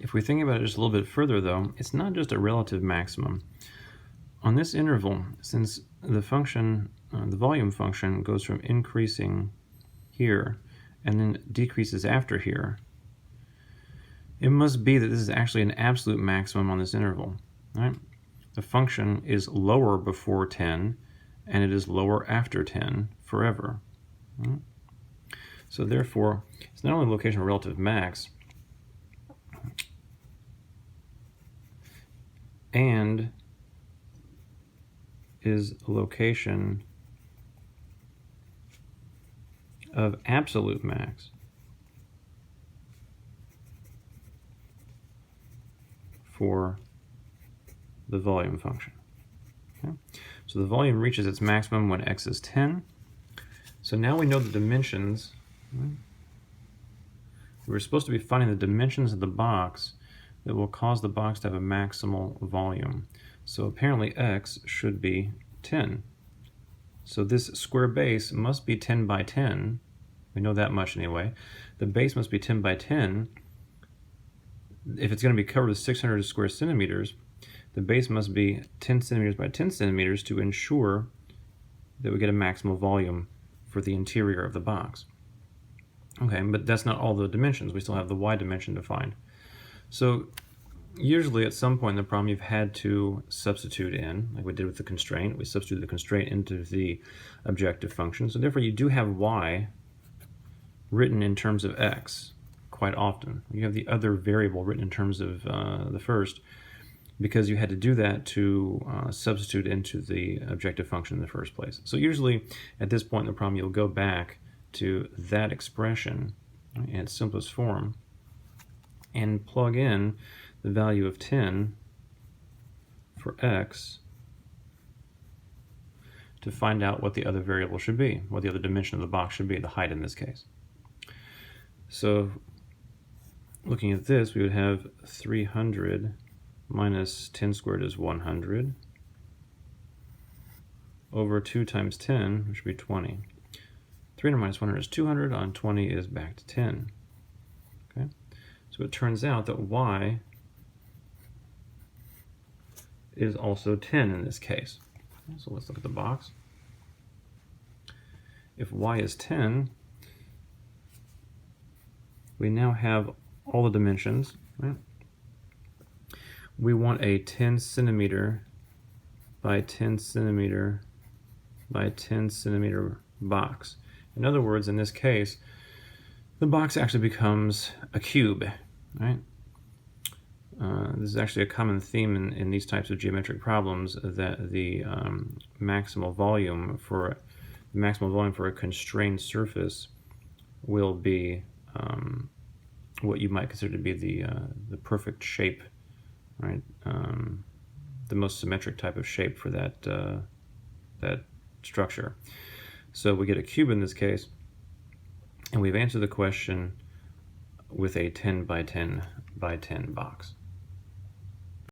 If we think about it just a little bit further, though, it's not just a relative maximum. On this interval, since the function, the volume function, goes from increasing here and then decreases after here, it must be that this is actually an absolute maximum on this interval, right? The function is lower before 10, and it is lower after 10 forever. Right? So therefore, it's not only the location of relative max, and is a location of absolute max for the volume function. Okay? So the volume reaches its maximum when x is 10. So now we know the dimensions. Right? We're supposed to be finding the dimensions of the box that will cause the box to have a maximal volume. So apparently x should be 10. So this square base must be 10 by 10. We know that much anyway. The base must be 10 by 10. If it's going to be covered with 600 square centimeters, the base must be 10 centimeters by 10 centimeters to ensure that we get a maximal volume for the interior of the box. Okay, but that's not all the dimensions. We still have the y dimension to find. So usually at some point in the problem you've had to substitute in, like we did with the constraint. We substitute the constraint into the objective function. So therefore you do have y written in terms of x quite often. You have the other variable written in terms of the first, because you had to do that to substitute into the objective function in the first place. So usually at this point in the problem you'll go back to that expression in its simplest form and plug in the value of 10 for x to find out what the other variable should be, what the other dimension of the box should be, the height in this case. So looking at this, we would have 300 minus 10 squared is 100 over 2 times 10, which would be 20. 300 minus 100 is 200, on 20 is back to 10. Okay, so it turns out that y is also 10 in this case. Okay, so let's look at the box. If y is 10, we now have all the dimensions, right? We want a 10 centimeter by 10 centimeter by 10 centimeter box. In other words, in this case, the box actually becomes a cube, right? This is actually a common theme in these types of geometric problems, that the maximal volume for a constrained surface will be what you might consider to be the perfect shape, right? The most symmetric type of shape for that structure. So we get a cube in this case, and we've answered the question with a 10 by 10 by 10 box.